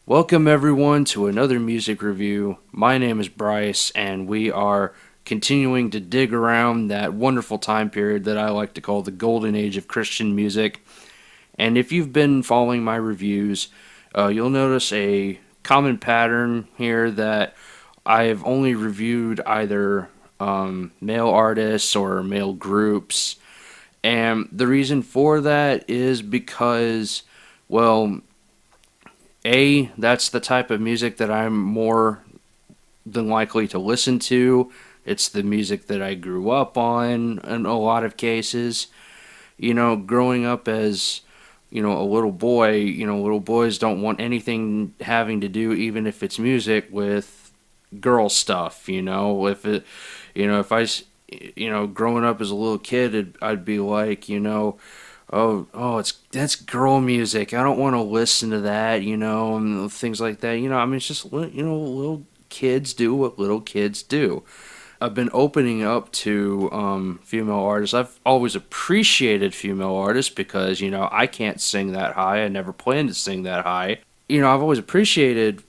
Welcome everyone to another music review. My name is Bryce, and we are continuing to dig around that wonderful time period that I like to call the golden age of Christian music. And if you've been following my reviews, you'll notice a common pattern here that I've only reviewed either male artists or male groups. And the reason for that is because, well, that's the type of music that I'm more than likely to listen to. It's the music that I grew up on in a lot of cases. Growing up as, a little boy, little boys don't want anything having to do, even if it's music, with girl stuff. Growing up as a little kid, I'd be like, oh, that's girl music. I don't want to listen to that, and things like that. It's just, little kids do what little kids do. I've been opening up to female artists. I've always appreciated female artists because, I can't sing that high. I never planned to sing that high. I've always appreciated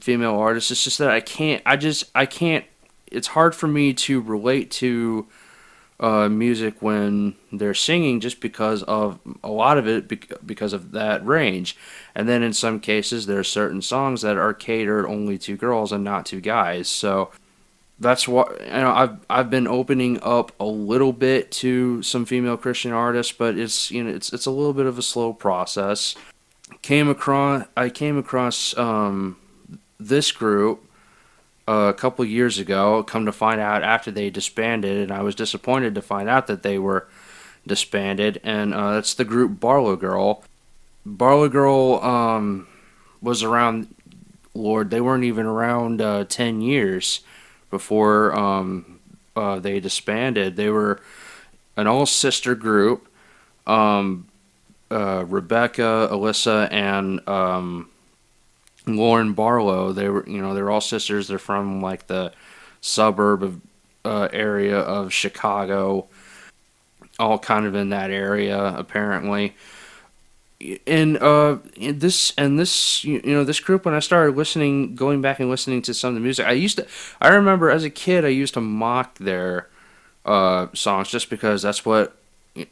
female artists. It's just that I can't, it's hard for me to relate to music when they're singing, just because of a lot of it, because of that range. And then in some cases there are certain songs that are catered only to girls and not to guys. So that's what, I've been opening up a little bit to some female Christian artists, but it's a little bit of a slow process. I came across this group a couple years ago. Come to find out, after they disbanded, and I was disappointed to find out that they were disbanded. And that's the group BarlowGirl. BarlowGirl was around. Lord, they weren't even around 10 years before they disbanded. They were an all-sister group. Rebecca, Alyssa, and Lauren Barlow. They're all sisters. They're from like the suburb of area of Chicago, all kind of in that area apparently. And this group, when I started going back and listening to some of the music, I remember as a kid I used to mock their songs, just because that's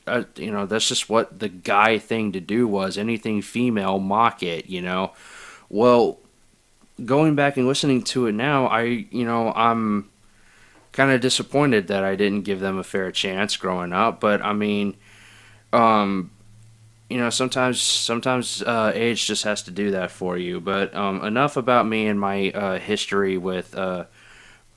that's just what the guy thing to do was. Anything female, mock it. Well, going back and listening to it now, I'm kind of disappointed that I didn't give them a fair chance growing up. But sometimes age just has to do that for you. But enough about me and my history with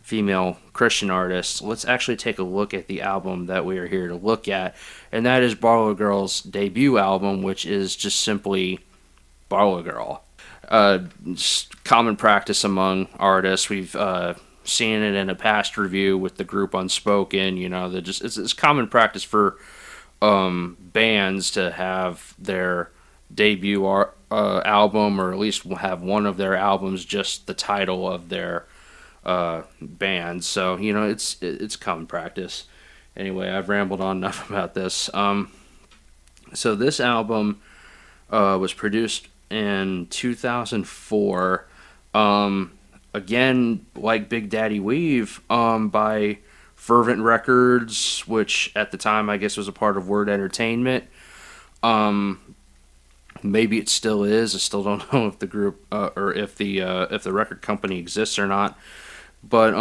female Christian artists. Let's actually take a look at the album that we are here to look at, and that is BarlowGirl's debut album, which is just simply BarlowGirl. Just common practice among artists. We've seen it in a past review with the group Unspoken. It's common practice for bands to have their debut album, or at least have one of their albums just the title of their band. So it's common practice. Anyway, I've rambled on enough about this. So this album was produced in 2004, again, like Big Daddy Weave, by Fervent Records, which at the time I guess was a part of Word Entertainment. Maybe it still is. I still don't know if the group or if the record company exists or not. But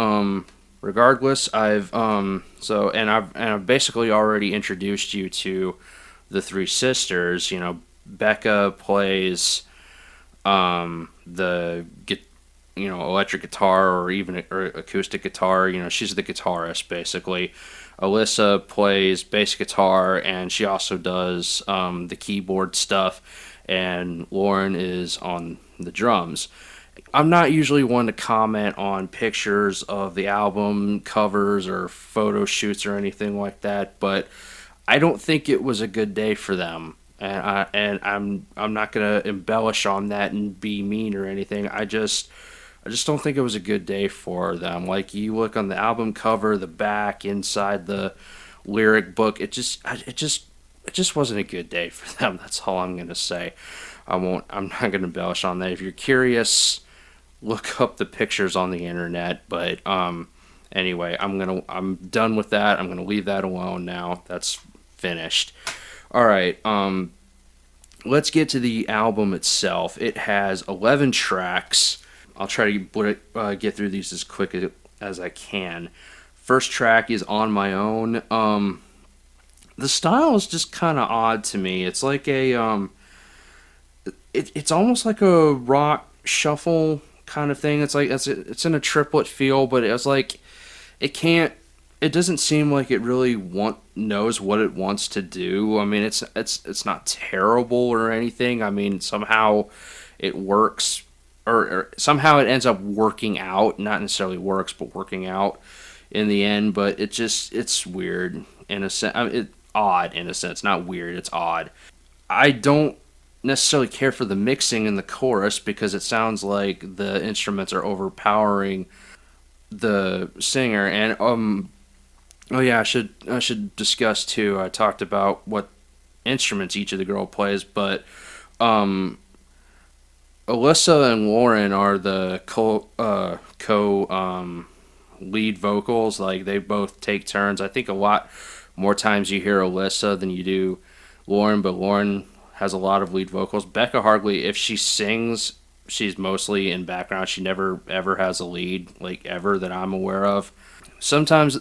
regardless, I've basically already introduced you to the three sisters. Becca plays the electric guitar, or even acoustic guitar. She's the guitarist basically. Alyssa plays bass guitar, and she also does the keyboard stuff. And Lauren is on the drums. I'm not usually one to comment on pictures of the album covers or photo shoots or anything like that, but I don't think it was a good day for them. And I'm not gonna embellish on that and be mean or anything. I just don't think it was a good day for them. Like, you look on the album cover, the back, inside the lyric book, it just wasn't a good day for them. That's all I'm gonna say. I'm not gonna embellish on that. If you're curious, look up the pictures on the internet. But anyway, I'm done with that. I'm gonna leave that alone now. That's finished. All right. Let's get to the album itself. It has 11 tracks. I'll try to get through these as quick as I can. First track is On My Own. The style is just kind of odd to me. It's like it's almost like a rock shuffle kind of thing. It's like it's in a triplet feel, but it's like it can't. It doesn't seem like it really knows what it wants to do. I mean, it's not terrible or anything. I mean, somehow it works, or somehow it ends up working out. Not necessarily works, but working out in the end. But it's weird in a sense. I mean, odd in a sense, not weird. It's odd. I don't necessarily care for the mixing in the chorus because it sounds like the instruments are overpowering the singer. And oh yeah, I should discuss too. I talked about what instruments each of the girl plays, but um Alyssa and Lauren are the lead vocals. Like they both take turns. I think a lot more times you hear Alyssa than you do Lauren, but Lauren has a lot of lead vocals. Becca Hargley, if she sings, she's mostly in background. She never ever has a lead, like ever that I'm aware of. Sometimes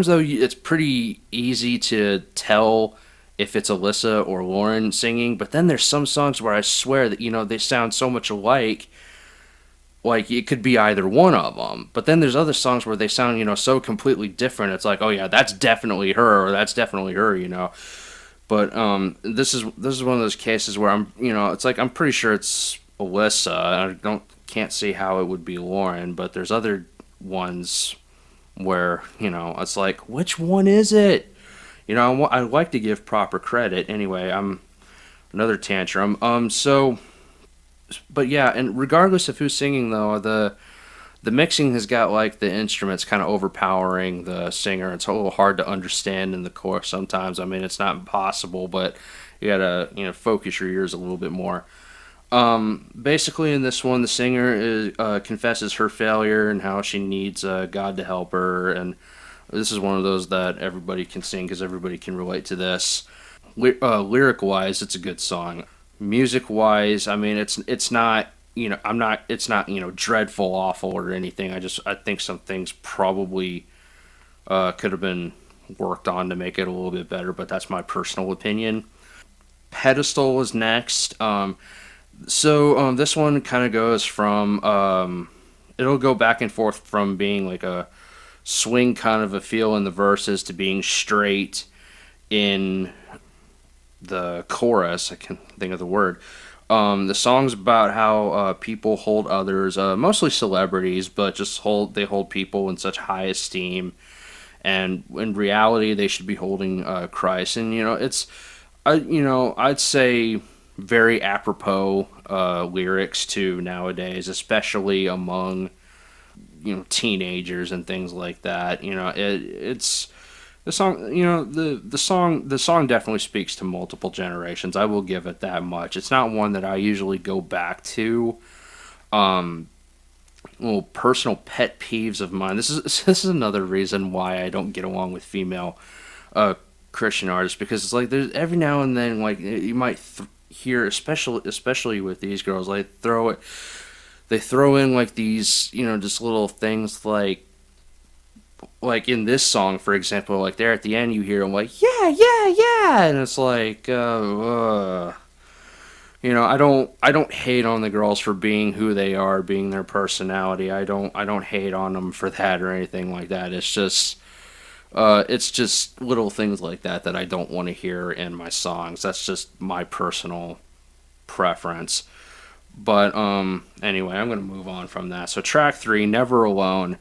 though, it's pretty easy to tell if it's Alyssa or Lauren singing. But then there's some songs where I swear that they sound so much alike, like it could be either one of them. But then there's other songs where they sound so completely different. It's like, oh yeah, that's definitely her, or that's definitely her. But this is one of those cases where it's like I'm pretty sure it's Alyssa. Can't see how it would be Lauren. But there's other ones where it's like, which one is it? I like to give proper credit. Anyway, I'm another tantrum. But yeah, and regardless of who's singing though, the mixing has got like the instruments kind of overpowering the singer. It's a little hard to understand in the chorus sometimes. I mean, it's not impossible, but you gotta focus your ears a little bit more. Basically, in this one, the singer confesses her failure and how she needs God to help her, and this is one of those that everybody can sing because everybody can relate to this. Lyric-wise, it's a good song. Music-wise, I mean, it's not it's not dreadful, awful, or anything. I think some things probably could have been worked on to make it a little bit better, but that's my personal opinion. Pedestal is next. So this one kind of goes from it'll go back and forth from being like a swing kind of a feel in the verses to being straight in the chorus. I can't think of the word. The song's about how people hold others, mostly celebrities, but they hold people in such high esteem, and in reality they should be holding Christ. And I'd say very apropos lyrics to nowadays, especially among teenagers and things like that. It's the song. The song definitely speaks to multiple generations. I will give it that much. It's not one that I usually go back to. Little personal pet peeves of mine. This is another reason why I don't get along with female Christian artists, because it's like there's every now and then like you might hear, especially with these girls, they throw in like these just little things like in this song, for example, like there at the end you hear them like yeah, and it's like I don't hate on the girls for being who they are, being their personality. I don't hate on them for that or anything like that. It's just little things like that I don't want to hear in my songs. That's just my personal preference. But anyway, I'm going to move on from that. So track 3, Never Alone.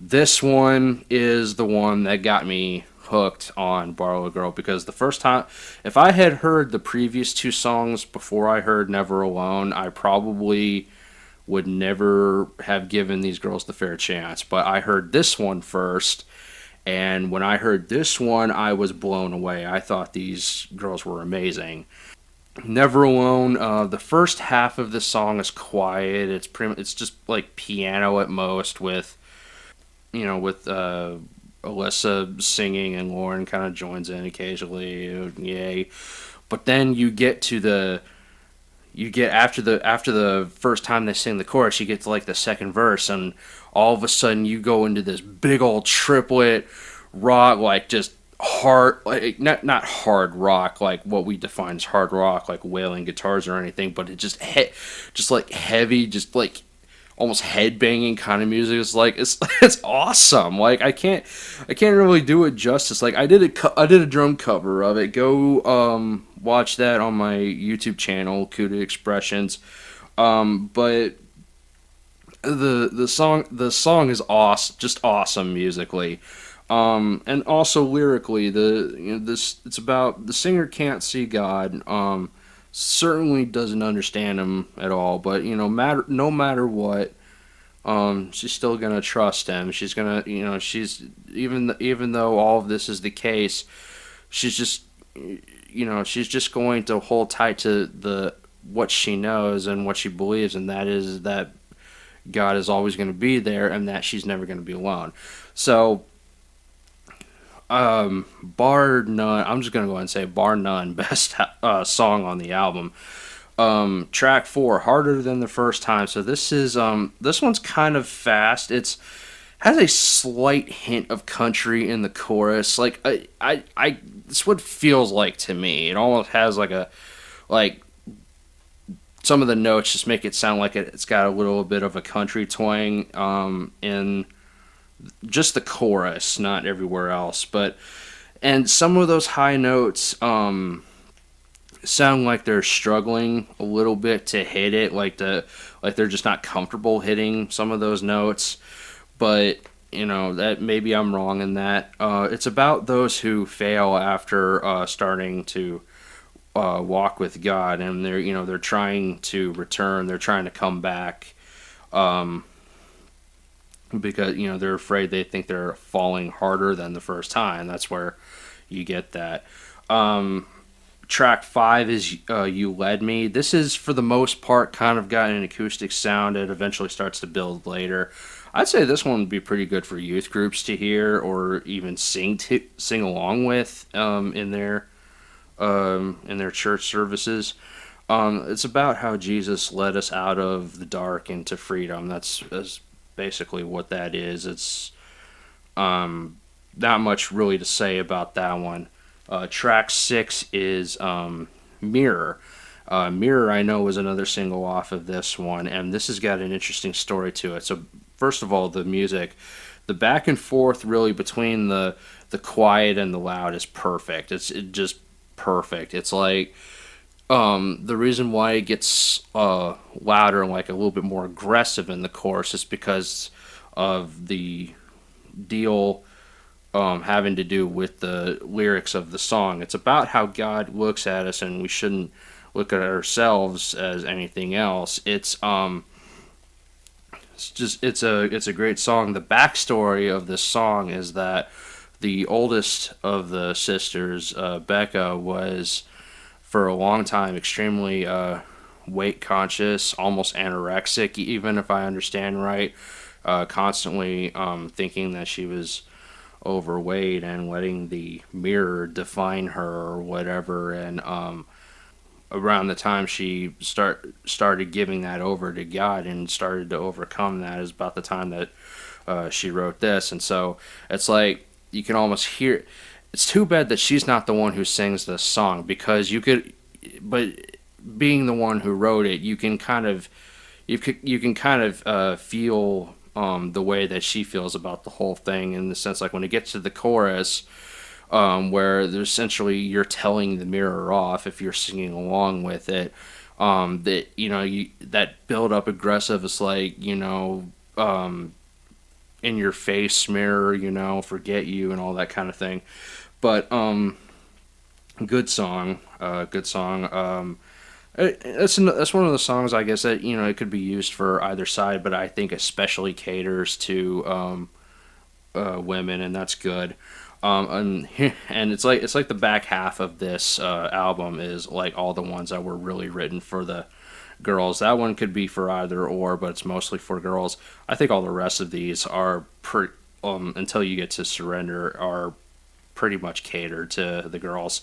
This one is the one that got me hooked on BarlowGirl, because the first time, if I had heard the previous 2 songs before I heard Never Alone, I probably would never have given these girls the fair chance. But I heard this one first, and when I heard this one, I was blown away. I thought these girls were amazing. Never Alone. The first half of the song is quiet. It's just like piano at most, with with Alyssa singing, and Lauren kind of joins in occasionally. Yay! But then you get after the first time they sing the chorus, you get to like the second verse, and all of a sudden you go into this big old triplet rock, like just hard, like not hard rock like what we define as hard rock, like wailing guitars or anything, but it just like heavy, just like almost headbanging kind of music. It's like it's awesome. Like I can't really do it justice. Like I did a drum cover of it. Go watch that on my YouTube channel, Kuda Expressions. But the song is awesome, just awesome musically. And also lyrically, this it's about the singer can't see God. Certainly doesn't understand him at all, but no matter what, she's still gonna trust him. She's gonna, she's even though all of this is the case, she's just, she's just going to hold tight to the what she knows and what she believes, and that is that God is always going to be there, and that she's never going to be alone. So, bar none, I'm just gonna go ahead and say bar none, best song on the album. Track four, harder than the first time. So this one's kind of fast. It's has a slight hint of country in the chorus. Like it's what it feels like to me. It almost has like some of the notes just make it sound like it's got a little bit of a country twang in just the chorus, not everywhere else. But and some of those high notes sound like they're struggling a little bit to hit it, like they're just not comfortable hitting some of those notes. But that maybe I'm wrong in that. It's about those who fail after starting to walk with God, and they're trying to return, they're trying to come back. Because they're afraid, they think they're falling harder than the first time. That's where you get that. Track five is You Led Me. This is for the most part kind of got an acoustic sound. It eventually starts to build later. I'd say this one would be pretty good for youth groups to hear, or even sing along with in their church services. It's about how Jesus led us out of the dark into freedom. That's basically what that is. It's not much really to say about that one. Track six is Mirror. Mirror, I know, was another single off of this one, and this has got an interesting story to it. So, first of all, the music, the back and forth really between the quiet and the loud is perfect. It's just perfect. It's like the reason why it gets louder and like a little bit more aggressive in the chorus is because of the deal having to do with the lyrics of the song. It's about how God looks at us, and we shouldn't look at ourselves as anything else. It's a great song. The backstory of this song is that the oldest of the sisters, Becca, was for a long time extremely weight conscious, almost anorexic, even if I understand right. Constantly thinking that she was overweight and letting the mirror define her or whatever. And around the time she started giving that over to God and started to overcome that is about the time that she wrote this. And so it's like you can almost hear. It's too bad that she's not the one who sings this song, because but being the one who wrote it, you can kind of feel the way that she feels about the whole thing, in the sense like when it gets to the chorus, where there's essentially you're telling the mirror off if you're singing along with it. That build up aggressive is like in your face mirror, forget you and all that kind of thing. But good song, good song. That's one of the songs, I guess, that it could be used for either side, but I think especially caters to women, and that's good. And it's like the back half of this album is like all the ones that were really written for the girls. That one could be for either or, but it's mostly for girls. I think all the rest of these are until you get to Surrender are pretty much catered to the girls.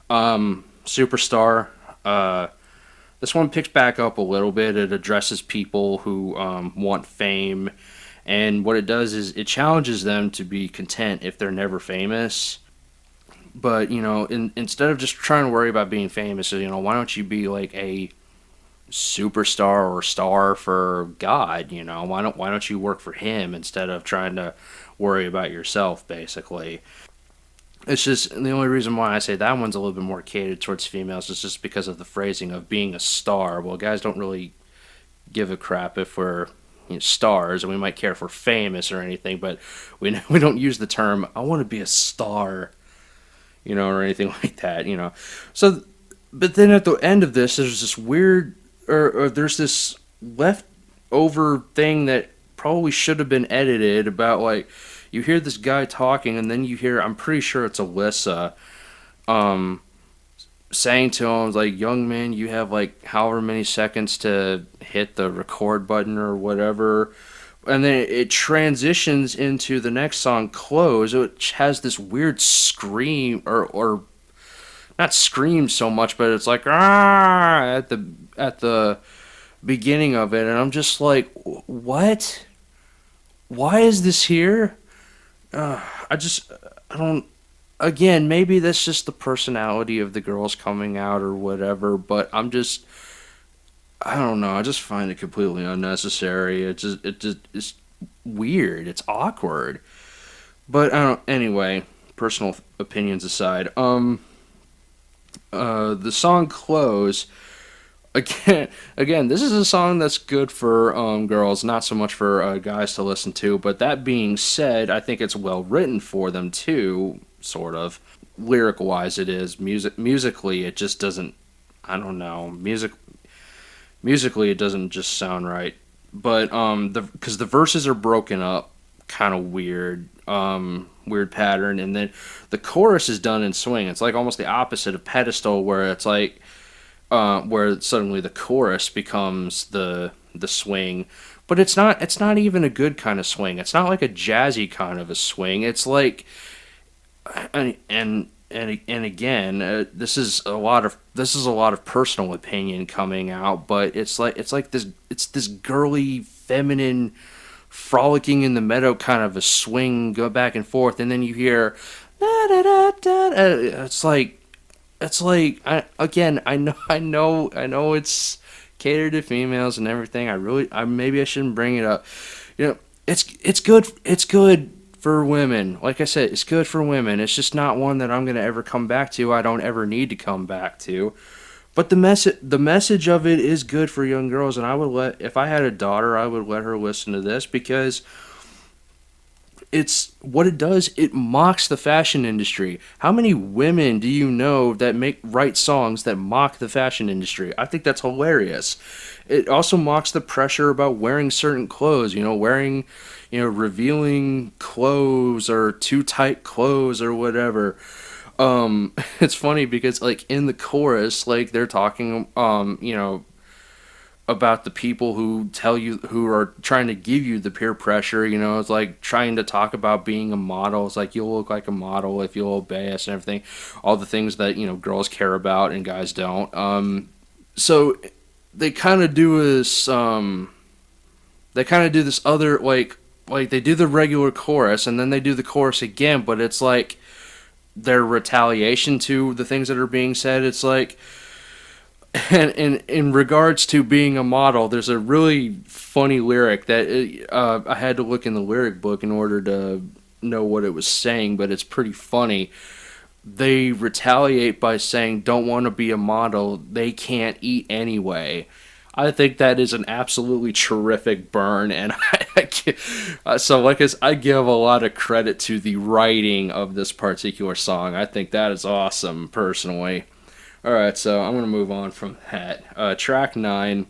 Superstar. This one picks back up a little bit. It addresses people who want fame, and what it does is it challenges them to be content if they're never famous. But instead of just trying to worry about being famous, why don't you be like a superstar or star for God? Why don't you work for Him instead of trying to worry about yourself? Basically, it's just the only reason why I say that one's a little bit more catered towards females is just because of the phrasing of being a star. Well, guys don't really give a crap if we're stars, and we might care if we're famous or anything, but we don't use the term "I want to be a star," or anything like that. So, but then at the end of this, there's this weird, or there's this leftover thing that probably should have been edited about like you hear this guy talking, and then you hear, I'm pretty sure it's Alyssa, saying to him, like, young man, you have like however many seconds to hit the record button or whatever. And then it transitions into the next song, Close, which has this weird scream, or not scream so much, but it's like, ah, at the beginning of it. And I'm just like, what? Why is this here? I don't. Again, maybe that's just the personality of the girls coming out or whatever. But I don't know. I just find it completely unnecessary. It's weird. It's awkward. But I don't. Anyway, personal opinions aside. The song "Close." Again, this is a song that's good for girls, not so much for guys to listen to. But that being said, I think it's well written for them too, sort of. Lyric wise, it is. Musically, it just doesn't. I don't know. Musically, it doesn't just sound right. But because the verses are broken up, kind of weird, weird pattern, and then the chorus is done in swing. It's like almost the opposite of Pedestal, where it's like. Where suddenly the chorus becomes the swing, but it's not even a good kind of swing. It's not like a jazzy kind of a swing. It's like, and again, this is a lot of personal opinion coming out, but it's like this girly, feminine, frolicking in the meadow kind of a swing, go back and forth, and then you hear, da da da da. It's like I know it's catered to females and everything. Maybe I shouldn't bring it up. It's good for women. Like I said, it's good for women. It's just not one that I'm gonna ever come back to. I don't ever need to come back to. But the message of it is good for young girls, and if I had a daughter, I would let her listen to this because it's what it does. It mocks the fashion industry. How many women do you know that write songs that mock the fashion industry? I think that's hilarious. It also mocks the pressure about wearing certain clothes. Wearing, revealing clothes or too tight clothes or whatever. It's funny because like in the chorus, like they're talking, about the people who are trying to give you the peer pressure. It's like trying to talk about being a model. It's like, you'll look like a model if you'll obey us and everything, all the things that girls care about and guys don't. So they kind of do this other, like they do the regular chorus and then they do the chorus again, but it's like their retaliation to the things that are being said. It's like, and in regards to being a model, there's a really funny lyric that I had to look in the lyric book in order to know what it was saying, but it's pretty funny. They retaliate by saying, don't want to be a model, they can't eat anyway. I think that is an absolutely terrific burn, and I give a lot of credit to the writing of this particular song. I think that is awesome, personally. Alright, so I'm going to move on from that. Track 9,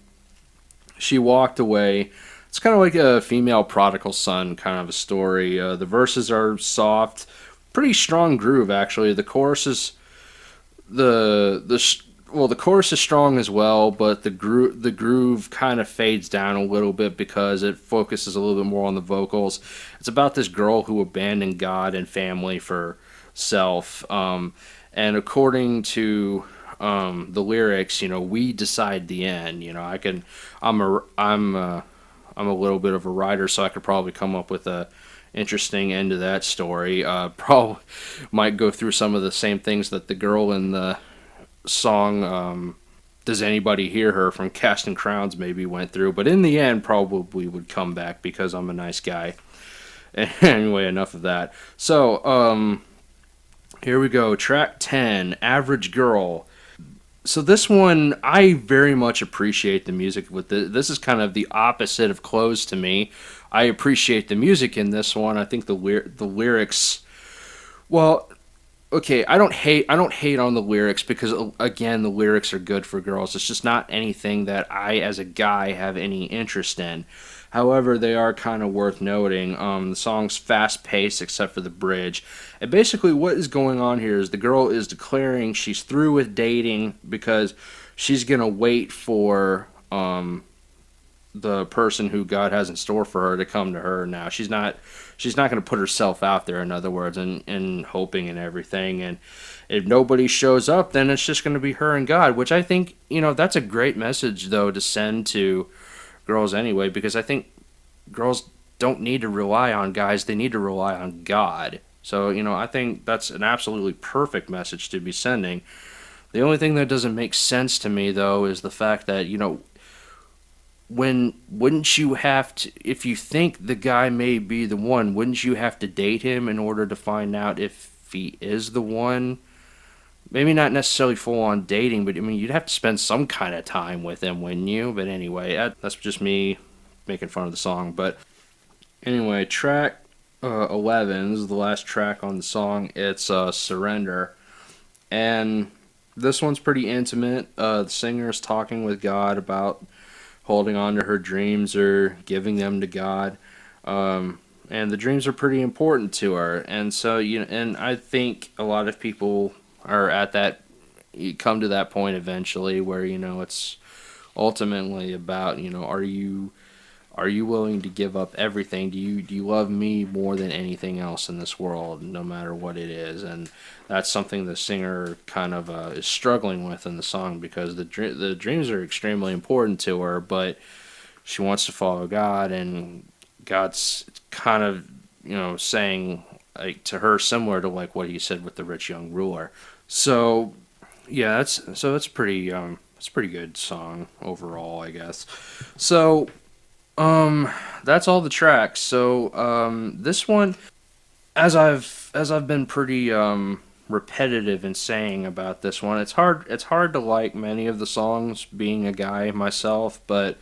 She Walked Away. It's kind of like a female prodigal son kind of a story. The verses are soft, pretty strong groove actually. The chorus is the chorus is strong as well, but the groove kind of fades down a little bit because it focuses a little bit more on the vocals. It's about this girl who abandoned God and family for self, and according to the lyrics, we decide the end. I'm a little bit of a writer, so I could probably come up with a interesting end to that story. Probably might go through some of the same things that the girl in the song "Does Anybody Hear Her" from Casting Crowns maybe went through, but in the end, probably would come back because I'm a nice guy. Anyway, enough of that. So, here we go. Track 10, Average Girl. So this one, I very much appreciate the music with this is kind of the opposite of Close to me. I appreciate the music in this one. I think the lyrics, well, okay, I don't hate on the lyrics because again, the lyrics are good for girls. It's just not anything that I as a guy have any interest in. However, they are kind of worth noting. The song's fast paced except for the bridge. And basically, what is going on here is the girl is declaring she's through with dating because she's going to wait for the person who God has in store for her to come to her now. She's not going to put herself out there, in other words, and hoping and everything. And if nobody shows up, then it's just going to be her and God, which I think, that's a great message, though, to send to girls anyway, because I think girls don't need to rely on guys, they need to rely on God. So, I think that's an absolutely perfect message to be sending. The only thing that doesn't make sense to me, though, is the fact that, wouldn't you have to, if you think the guy may be the one, wouldn't you have to date him in order to find out if he is the one? Maybe not necessarily full on dating, but I mean, you'd have to spend some kind of time with him, wouldn't you? But anyway, that's just me making fun of the song. But anyway, track 11 is the last track on the song. It's Surrender. And this one's pretty intimate. The singer is talking with God about holding on to her dreams or giving them to God. And the dreams are pretty important to her. And so, and I think a lot of people are at that, you come to that point eventually where, it's ultimately about, are you willing to give up everything? Do you love me more than anything else in this world, no matter what it is? And that's something the singer kind of is struggling with in the song, because the dreams are extremely important to her, but she wants to follow God, and God's kind of, saying like to her similar to like what he said with the rich young ruler. So yeah, that's pretty it's a pretty good song overall, I guess. So that's all the tracks. So this one, as I've been pretty repetitive in saying about this one, it's hard to like many of the songs, being a guy myself, but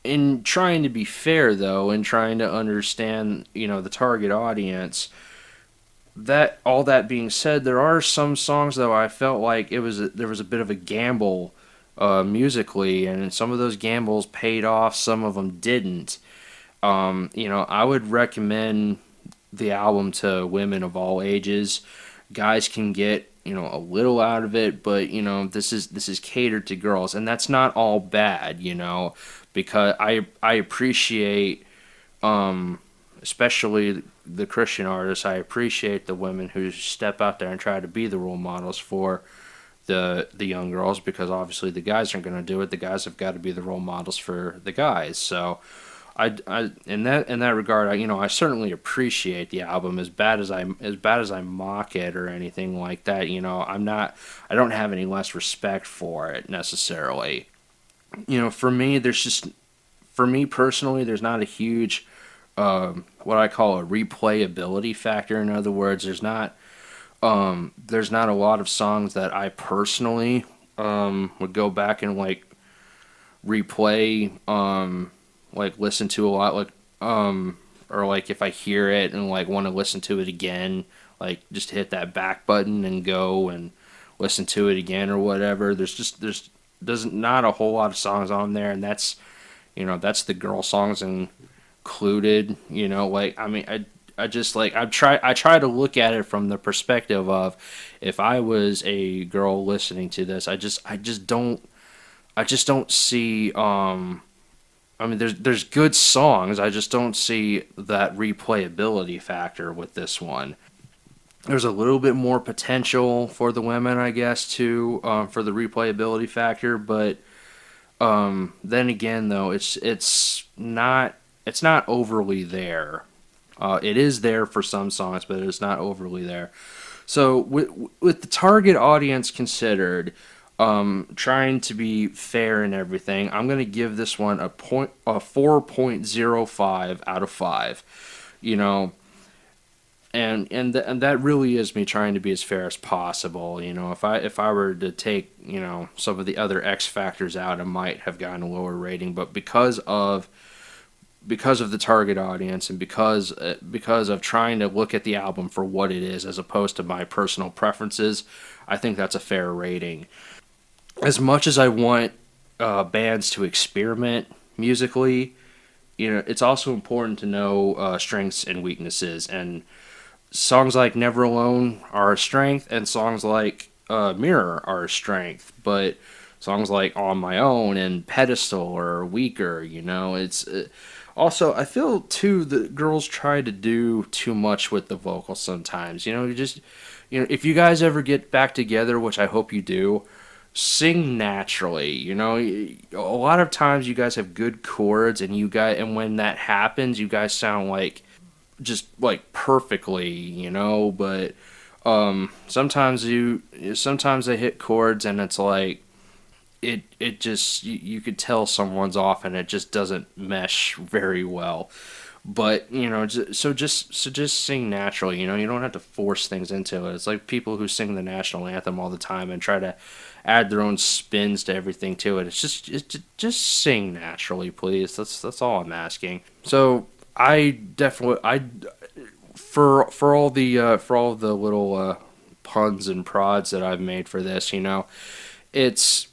in trying to be fair, though, and trying to understand, the target audience, that all that being said, there are some songs, though, I felt like there was a bit of a gamble musically, and some of those gambles paid off, some of them didn't. I would recommend the album to women of all ages. Guys can get, a little out of it, but this is catered to girls, and that's not all bad, because I appreciate, especially the Christian artists, I appreciate the women who step out there and try to be the role models for the young girls, because obviously the guys aren't going to do it. The guys have got to be the role models for the guys. So I in that regard, I certainly appreciate the album. As bad as I mock it or anything like that, I don't have any less respect for it necessarily. For me personally, there's not a huge what I call a replayability factor. In other words, there's not a lot of songs that I personally would go back and like replay, like listen to a lot, like or like if I hear it and like want to listen to it again, like just hit that back button and go and listen to it again or whatever. There's not a whole lot of songs on there, and that's the girl songs included. Like, I mean, I try to look at it from the perspective of, if I was a girl listening to this, I just don't see I mean, there's good songs. I just don't see that replayability factor with this one. There's a little bit more potential for the women, I guess, too, for the replayability factor. But then again, though, it's not overly there. It is there for some songs, but it's not overly there. So with the target audience considered, trying to be fair and everything, I'm gonna give this one a 4.05 out of 5. You know, and that really is me trying to be as fair as possible. You know, if I were to take, you know, some of the other X factors out, I might have gotten a lower rating, but because of the target audience, and because of trying to look at the album for what it is as opposed to my personal preferences, I think that's a fair rating. As much as I want bands to experiment musically, you know, it's also important to know strengths and weaknesses. And songs like Never Alone are a strength, and songs like Mirror are a strength. But songs like On My Own and Pedestal are weaker. You know, it's also, I feel too that girls try to do too much with the vocals sometimes. You know, if you guys ever get back together, which I hope you do, sing naturally. You know, a lot of times you guys have good chords, and when that happens, you guys sound like just like perfectly, you know. But sometimes they hit chords and it's like it just you could tell someone's off and it just doesn't mesh very well. But you know, just sing naturally. You know, you don't have to force things into it. It's like people who sing the national anthem all the time and try to add their own spins to everything to it. Just sing naturally, please. That's all I'm asking. So I definitely for all the little puns and prods that I've made for this, you know, it's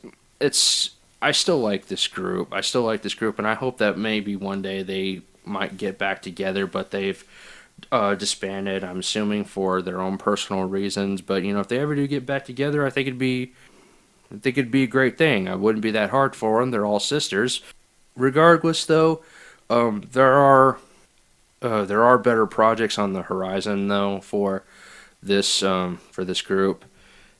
I still like this group. I still like this group, and I hope that maybe one day they might get back together, but they've disbanded, I'm assuming, for their own personal reasons. But you know, if they ever do get back together, I think it'd be a great thing. It wouldn't be that hard for them. They're all sisters. Regardless, though, there are better projects on the horizon, though, for this group,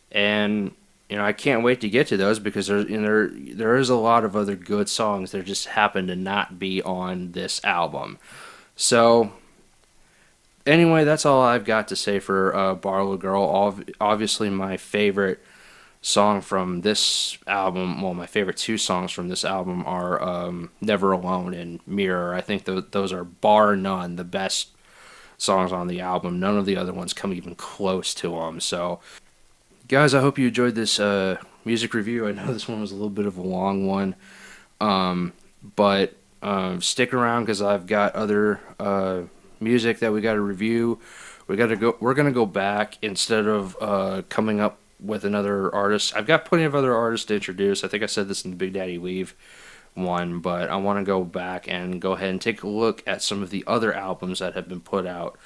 and you know, I can't wait to get to those, because there is a lot of other good songs that just happen to not be on this album. So anyway, that's all I've got to say for BarlowGirl. Obviously, my favorite song from this album, well, my favorite two songs from this album are Never Alone and Mirror. I think those are bar none the best songs on the album. None of the other ones come even close to them. So guys, I hope you enjoyed this music review. I know this one was a little bit of a long one, but stick around, because I've got other music that we got to review. We're gonna go back, instead of coming up with another artist. I've got plenty of other artists to introduce. I think I said this in the Big Daddy Weave one, but I want to go back and go ahead and take a look at some of the other albums that have been put out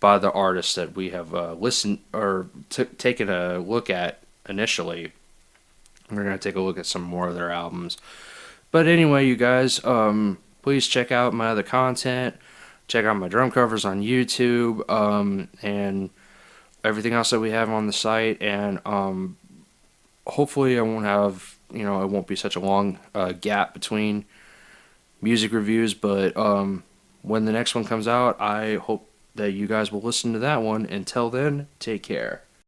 by the artists that we have listened or taken a look at initially. We're going to take a look at some more of their albums. But anyway, you guys, please check out my other content. Check out my drum covers on YouTube, and everything else that we have on the site. And hopefully I won't have, you know, it won't be such a long gap between music reviews. But when the next one comes out, I hope that you guys will listen to that one. Until then, take care.